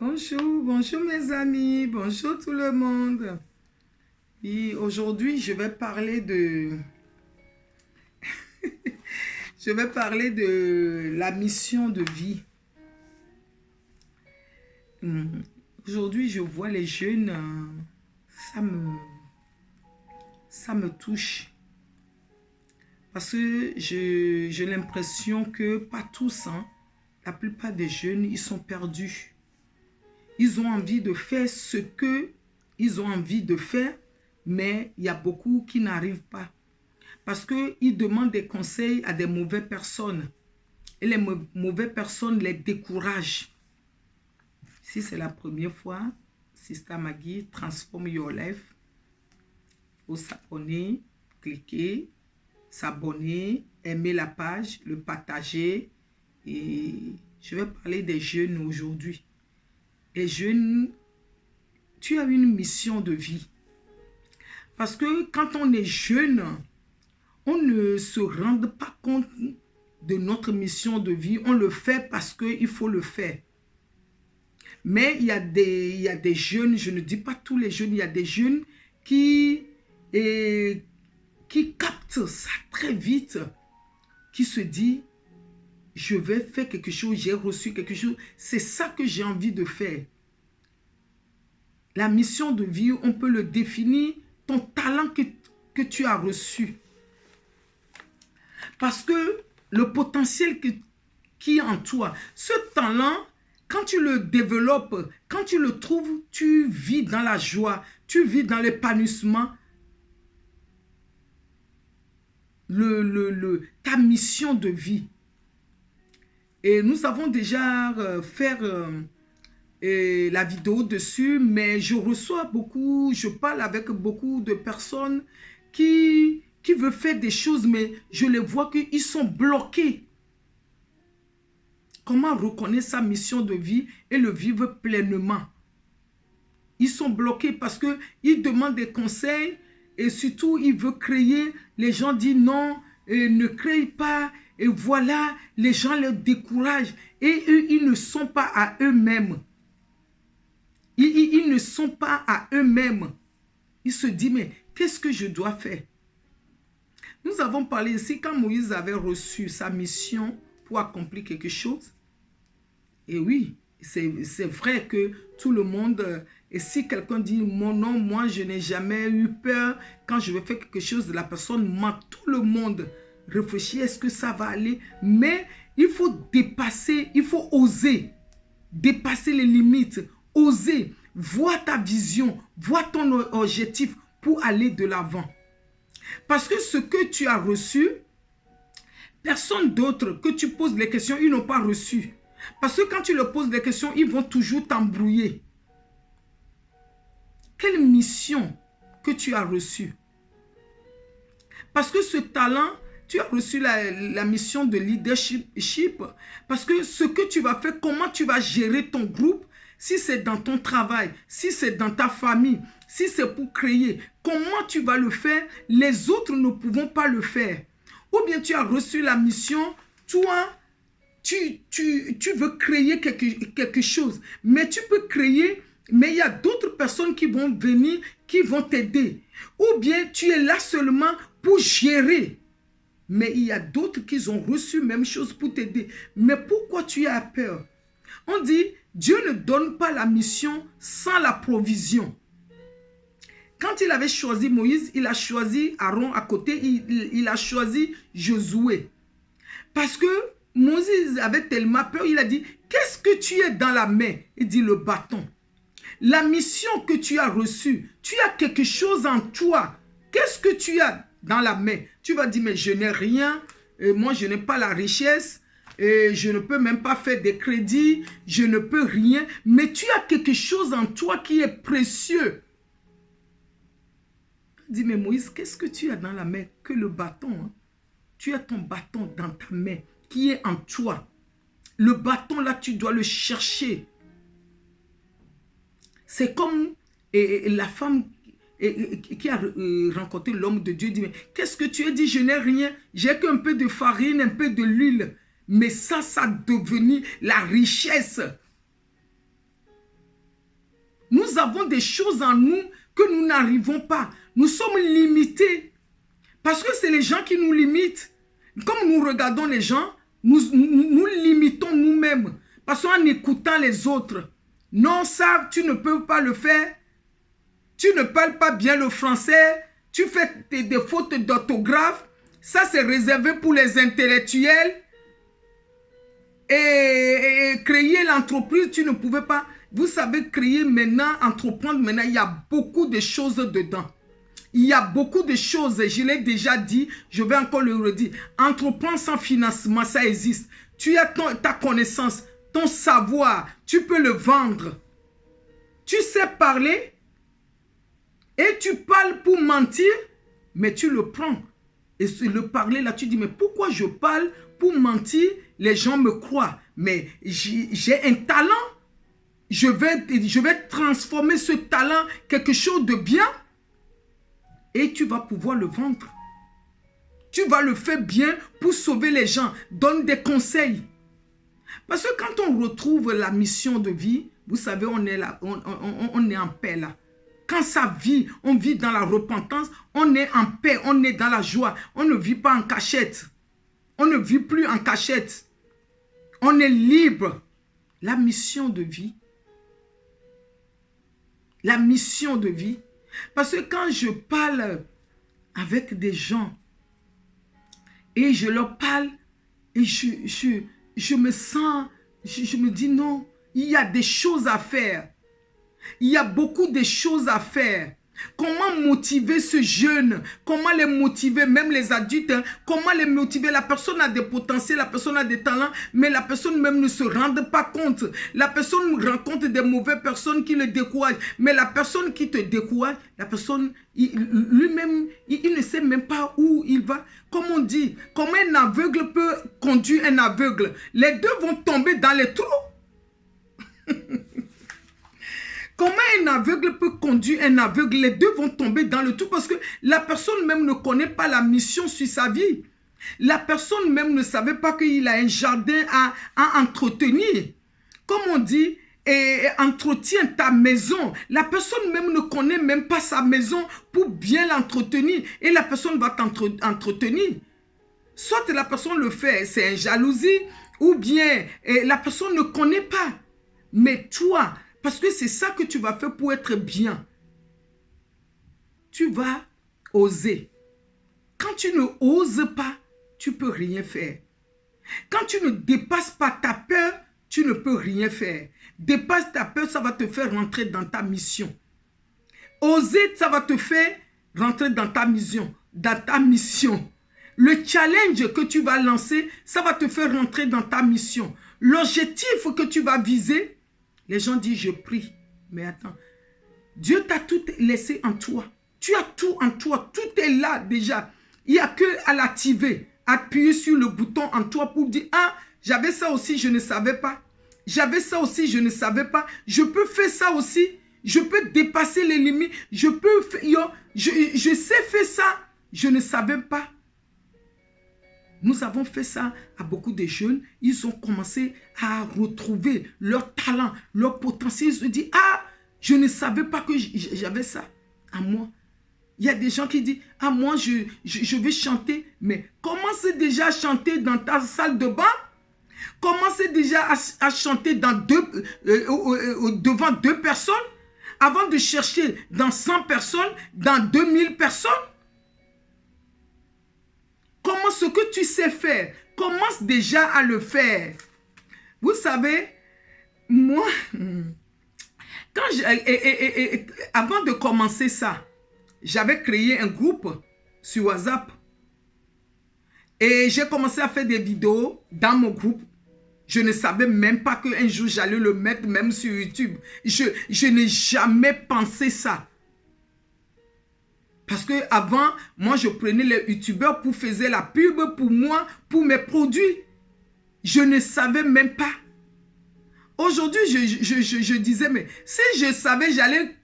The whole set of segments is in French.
Bonjour, bonjour mes amis, bonjour tout le monde. Et aujourd'hui, je vais parler de la mission de vie. Aujourd'hui, je vois les jeunes, ça me, ça me touche. Parce que j'ai l'impression que pas tous, la plupart des jeunes, ils sont perdus. Ils ont envie de faire ce que ils ont envie de faire, mais il y a beaucoup qui n'arrivent pas. Parce qu'ils demandent des conseils à des mauvaises personnes. Et les mauvaises personnes les découragent. Si c'est la première fois, Sister Maggie, Transform Your Life. Il faut s'abonner, cliquer, s'abonner, aimer la page, le partager. Et je vais parler des jeunes aujourd'hui. Les jeunes, tu as une mission de vie. Parce que quand on est jeune, on ne se rend pas compte de notre mission de vie. On le fait parce qu'il faut le faire. Mais il y a des jeunes, je ne dis pas tous les jeunes, il y a des jeunes qui captent ça très vite, qui se disent, je vais faire quelque chose, j'ai reçu quelque chose, c'est ça que j'ai envie de faire. La mission de vie, on peut le définir, ton talent que tu as reçu. Parce que le potentiel qui est en toi, ce talent, quand tu le développes, quand tu le trouves, tu vis dans la joie, tu vis dans l'épanouissement. Ta mission de vie. Et nous avons déjà fait la vidéo dessus, mais je reçois beaucoup, je parle avec beaucoup de personnes qui veulent faire des choses, mais je les vois qu'ils sont bloqués. Comment reconnaître sa mission de vie et le vivre pleinement? Ils sont bloqués parce qu'ils demandent des conseils et surtout ils veulent créer. Les gens disent non, ne créez pas. Et voilà, les gens les découragent. Et eux, ils ne sont pas à eux-mêmes. Ils ne sont pas à eux-mêmes. Ils se disent, mais qu'est-ce que je dois faire? Nous avons parlé ici quand Moïse avait reçu sa mission pour accomplir quelque chose. Et oui, c'est vrai que tout le monde, et si quelqu'un dit, mon nom, moi je n'ai jamais eu peur, quand je vais faire quelque chose, la personne ment, tout le monde réfléchit, est-ce que ça va aller? Mais il faut dépasser, il faut oser, dépasser les limites, oser, voir ta vision, voir ton objectif pour aller de l'avant. Parce que ce que tu as reçu, personne d'autre que tu poses les questions, ils n'ont pas reçu. Parce que quand tu leur poses des questions, ils vont toujours t'embrouiller. Quelle mission que tu as reçue? Parce que ce talent, tu as reçu la mission de leadership. Parce que ce que tu vas faire, comment tu vas gérer ton groupe, si c'est dans ton travail, si c'est dans ta famille, si c'est pour créer, comment tu vas le faire, les autres ne pourront pas le faire. Ou bien tu as reçu la mission, toi, tu veux créer quelque chose, mais tu peux créer, mais il y a d'autres personnes qui vont venir, qui vont t'aider. Ou bien tu es là seulement pour gérer, mais il y a d'autres qui ont reçu la même chose pour t'aider. Mais pourquoi tu as peur? On dit, Dieu ne donne pas la mission sans la provision. Quand il avait choisi Moïse, il a choisi Aaron à côté, il a choisi Josué. Parce que Moïse avait tellement peur, il a dit, qu'est-ce que tu as dans la main? Il dit, le bâton. La mission que tu as reçue, tu as quelque chose en toi. Qu'est-ce que tu as dans la main? Tu vas dire, mais je n'ai rien, et moi je n'ai pas la richesse, et je ne peux même pas faire des crédits, je ne peux rien, mais tu as quelque chose en toi qui est précieux. Il dit, mais Moïse, qu'est-ce que tu as dans la main? Que le bâton. Tu as ton bâton dans ta main qui est en toi. Le bâton là, tu dois le chercher. C'est comme la femme qui a rencontré l'homme de Dieu. Dit, mais qu'est-ce que tu as dit? Je n'ai rien. J'ai qu'un peu de farine, un peu de l'huile. Mais ça a devenu la richesse. Nous avons des choses en nous que nous n'arrivons pas. Nous sommes limités. Parce que c'est les gens qui nous limitent. Comme nous regardons les gens, nous limitons nous-mêmes. Parce qu'en écoutant les autres, non, ça, tu ne peux pas le faire. Tu ne parles pas bien le français. Tu fais des fautes d'orthographe. Ça, c'est réservé pour les intellectuels. Et créer l'entreprise, tu ne pouvais pas. Vous savez, créer maintenant, entreprendre maintenant, il y a beaucoup de choses dedans. Il y a beaucoup de choses, je l'ai déjà dit, je vais encore le redire. Entreprendre sans financement, ça existe. Tu as ta connaissance, ton savoir, tu peux le vendre. Tu sais parler et tu parles pour mentir, mais tu le prends. Et le parler là, tu dis, mais pourquoi je parle pour mentir? Les gens me croient, mais j'ai un talent. Je vais transformer ce talent quelque chose de bien. Et tu vas pouvoir le vendre. Tu vas le faire bien pour sauver les gens. Donne des conseils. Parce que quand on retrouve la mission de vie, vous savez, on est là, on est en paix là. Quand ça vit, on vit dans la repentance, on est en paix, on est dans la joie. On ne vit pas en cachette. On ne vit plus en cachette. On est libre. La mission de vie. La mission de vie. Parce que quand je parle avec des gens et je leur parle et je me sens, je me dis non, il y a des choses à faire. Il y a beaucoup de choses à faire. Comment motiver ce jeune? Comment les motiver, même les adultes? Hein? Comment les motiver? La personne a des potentiels, la personne a des talents, mais la personne même ne se rend pas compte. La personne rencontre des mauvaises personnes qui le découragent. Mais la personne qui te décourage, la personne, lui-même, il ne sait même pas où il va. Comme on dit, comment un aveugle peut conduire un aveugle? Les deux vont tomber dans les trous. Comment un aveugle peut conduire un aveugle? Les deux vont tomber dans le trou parce que la personne même ne connaît pas la mission sur sa vie. La personne même ne savait pas qu'il a un jardin à entretenir. Comme on dit, entretiens ta maison. La personne même ne connaît même pas sa maison pour bien l'entretenir. Et la personne va t'entretenir. Soit la personne le fait, c'est une jalousie, ou bien la personne ne connaît pas. Mais toi, parce que c'est ça que tu vas faire pour être bien. Tu vas oser. Quand tu ne oses pas, tu ne peux rien faire. Quand tu ne dépasses pas ta peur, tu ne peux rien faire. Dépasse ta peur, ça va te faire rentrer dans ta mission. Oser, ça va te faire rentrer dans ta mission. Le challenge que tu vas lancer, ça va te faire rentrer dans ta mission. L'objectif que tu vas viser, les gens disent, je prie. Mais attends, Dieu t'a tout laissé en toi. Tu as tout en toi. Tout est là déjà. Il n'y a que à l'activer. Appuyer sur le bouton en toi pour dire, ah, j'avais ça aussi, je ne savais pas. J'avais ça aussi, je ne savais pas. Je peux faire ça aussi. Je peux dépasser les limites. Je sais faire ça. Je ne savais pas. Nous avons fait ça à beaucoup de jeunes. Ils ont commencé à retrouver leur talent, leur potentiel. Ils se disent, ah, je ne savais pas que j'avais ça à moi. Il y a des gens qui disent, ah, moi, je vais chanter. Mais commencez déjà à chanter dans ta salle de bain. Commencez déjà à chanter devant 2 personnes. Avant de chercher dans 100 personnes, dans 2000 personnes. Comment ce que tu sais faire, commence déjà à le faire. Vous savez, moi, avant de commencer ça, j'avais créé un groupe sur WhatsApp. Et j'ai commencé à faire des vidéos dans mon groupe. Je ne savais même pas qu'un jour j'allais le mettre même sur YouTube. Je n'ai jamais pensé ça. Parce que avant, moi, je prenais les youtubeurs pour faire la pub pour moi, pour mes produits. Je ne savais même pas. Aujourd'hui, je disais, mais si je savais, j'allais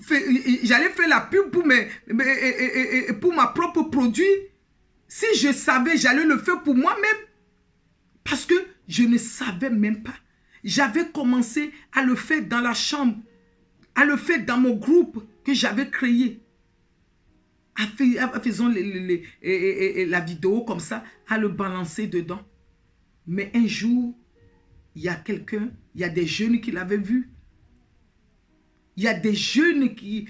faire la pub pour ma propre produit. Si je savais, j'allais le faire pour moi-même. Parce que je ne savais même pas. J'avais commencé à le faire dans la chambre. à le faire dans mon groupe que j'avais créé. Faisons la vidéo comme ça, à le balancer dedans. Mais un jour, il y a quelqu'un, il y a des jeunes qui l'avaient vu. Il y a des jeunes qui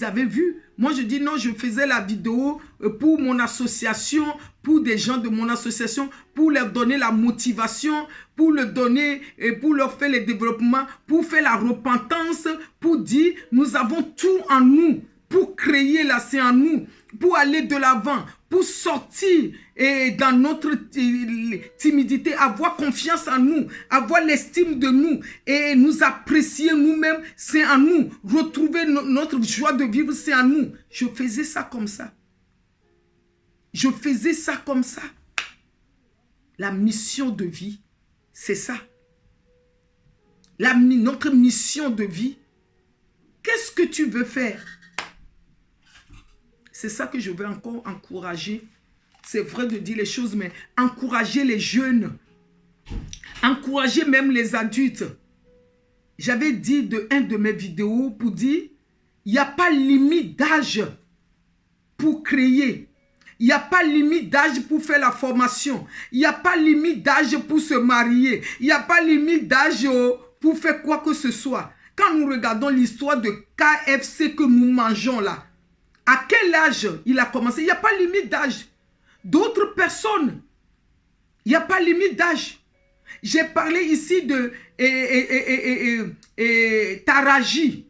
avaient vu. Moi, je dis non, je faisais la vidéo pour mon association, pour des gens de mon association, pour leur donner la motivation, pour leur donner, pour leur faire le développement, pour faire la repentance, pour dire, nous avons tout en nous, pour créer là, c'est en nous, pour aller de l'avant, pour sortir dans notre timidité, avoir confiance en nous, avoir l'estime de nous et nous apprécier nous-mêmes, c'est en nous. Retrouver notre joie de vivre, c'est en nous. Je faisais ça comme ça. Je faisais ça comme ça. La mission de vie, c'est ça. Notre mission de vie, qu'est-ce que tu veux faire? C'est ça que je veux encore encourager. C'est vrai de dire les choses, mais encourager les jeunes. Encourager même les adultes. J'avais dit de un de mes vidéos pour dire, il n'y a pas limite d'âge pour créer. Il n'y a pas limite d'âge pour faire la formation. Il n'y a pas limite d'âge pour se marier. Il n'y a pas limite d'âge pour faire quoi que ce soit. Quand nous regardons l'histoire de KFC que nous mangeons là, à quel âge il a commencé? Il n'y a pas limite d'âge. D'autres personnes, il n'y a pas limite d'âge. J'ai parlé ici de Taraji.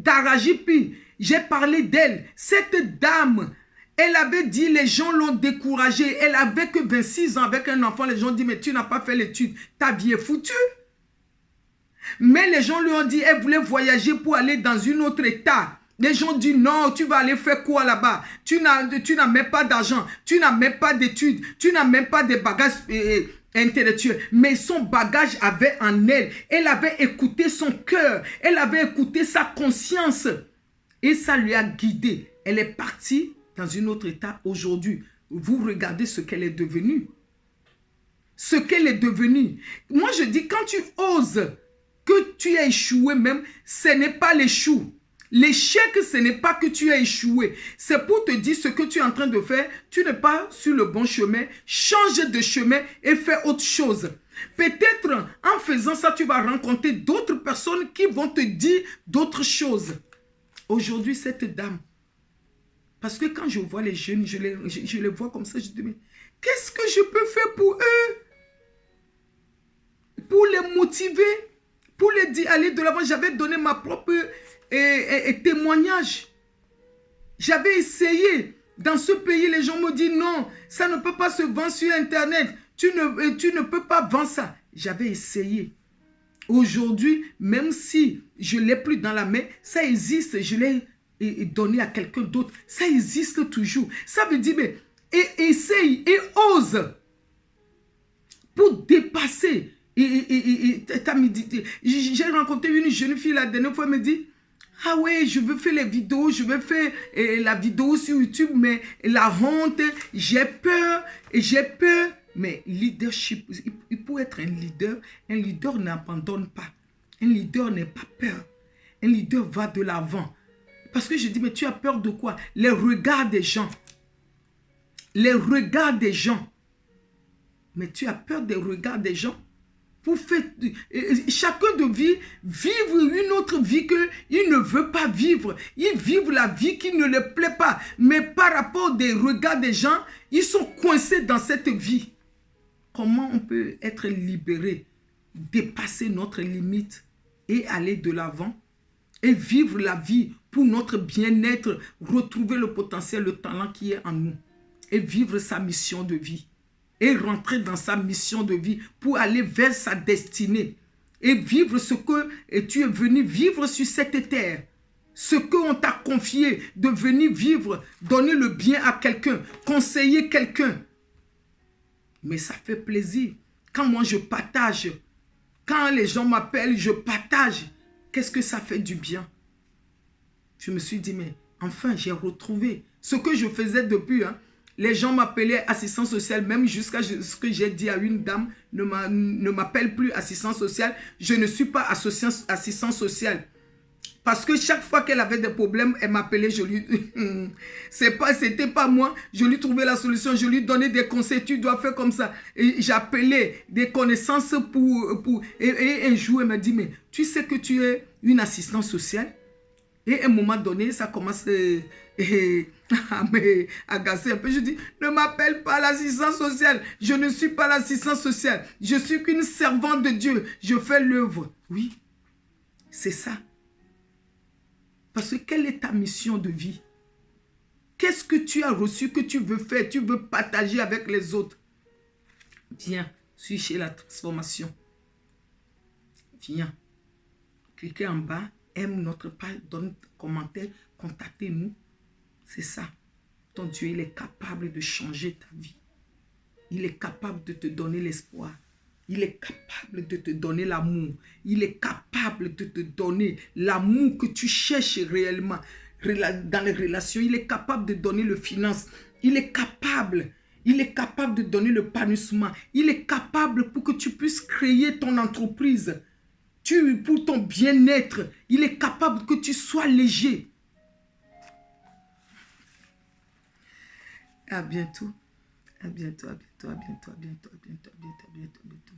Taraji Pi. J'ai parlé d'elle. Cette dame, elle avait dit, les gens l'ont découragée. Elle avait que 26 ans avec un enfant. Les gens ont dit, mais tu n'as pas fait l'étude. Ta vie est foutue. Mais les gens lui ont dit, elle voulait voyager pour aller dans un autre état. Les gens disent non, tu vas aller faire quoi là-bas? Tu n'as même pas d'argent, tu n'as même pas d'études, tu n'as même pas de bagages intellectuels. Mais son bagage avait en elle. Elle avait écouté son cœur, elle avait écouté sa conscience. Et ça lui a guidé. Elle est partie dans un autre état aujourd'hui. Vous regardez ce qu'elle est devenue. Ce qu'elle est devenue. Moi je dis, quand tu oses que tu as échoué même, ce n'est pas l'échou. L'échec, ce n'est pas que tu as échoué. C'est pour te dire ce que tu es en train de faire. Tu n'es pas sur le bon chemin. Change de chemin et fais autre chose. Peut-être en faisant ça, tu vas rencontrer d'autres personnes qui vont te dire d'autres choses. Aujourd'hui, cette dame, parce que quand je vois les jeunes, je les vois comme ça, je dis, mais qu'est-ce que je peux faire pour eux? Pour les motiver, pour les dire, aller de l'avant. J'avais donné ma propre témoignage. J'avais essayé. Dans ce pays, les gens me disent non, ça ne peut pas se vendre sur Internet. Tu ne peux pas vendre ça. J'avais essayé. Aujourd'hui, même si je ne l'ai plus dans la main, ça existe. Je l'ai donné à quelqu'un d'autre. Ça existe toujours. Ça veut dire, mais essaye et ose pour dépasser. J'ai rencontré une jeune fille la dernière fois, elle me dit, ah ouais, je veux faire les vidéos, je veux faire la vidéo sur YouTube, mais la honte, j'ai peur. Mais leadership, il faut être un leader n'abandonne pas. Un leader n'est pas peur. Un leader va de l'avant. Parce que je dis, mais tu as peur de quoi? Les regards des gens. Les regards des gens. Mais tu as peur des regards des gens? Pour faire chacun de vivre une autre vie qu'il ne veut pas vivre. Ils vivent la vie qui ne leur plaît pas. Mais par rapport des regards des gens, ils sont coincés dans cette vie. Comment on peut être libéré, dépasser notre limite et aller de l'avant et vivre la vie pour notre bien-être, retrouver le potentiel, le talent qui est en nous et vivre sa mission de vie. Et rentrer dans sa mission de vie pour aller vers sa destinée. Et vivre ce que tu es venu vivre sur cette terre. Ce qu'on t'a confié, de venir vivre, donner le bien à quelqu'un, conseiller quelqu'un. Mais ça fait plaisir. Quand moi je partage, quand les gens m'appellent, je partage. Qu'est-ce que ça fait du bien? Je me suis dit, mais enfin j'ai retrouvé ce que je faisais depuis, Les gens m'appelaient assistant social, même jusqu'à ce que j'ai dit à une dame, ne m'appelle plus assistant social. Je ne suis pas assistant social. Parce que chaque fois qu'elle avait des problèmes, elle m'appelait, je lui... C'était pas moi, je lui trouvais la solution, je lui donnais des conseils, tu dois faire comme ça. Et j'appelais des connaissances Et un jour, elle m'a dit, mais tu sais que tu es une assistante sociale? Et à un moment donné, ça commence à m'agacer un peu. Je dis, ne m'appelle pas l'assistant social. Je ne suis pas l'assistant social. Je suis qu'une servante de Dieu. Je fais l'œuvre. Oui, c'est ça. Parce que quelle est ta mission de vie? Qu'est-ce que tu as reçu que tu veux faire? Tu veux partager avec les autres? Viens, suis chez la transformation. Viens. Cliquez en bas. Aime notre page, donne un commentaire, contactez-nous. C'est ça. Ton Dieu, il est capable de changer ta vie. Il est capable de te donner l'espoir. Il est capable de te donner l'amour. Il est capable de te donner l'amour que tu cherches réellement dans les relations. Il est capable de donner le finance. Il est capable. Il est capable de donner le panissement. Il est capable pour que tu puisses créer ton entreprise. Pour ton bien-être, il est capable que tu sois léger. À bientôt. À bientôt, à bientôt, à bientôt, à bientôt, à bientôt, à bientôt, à bientôt, à bientôt.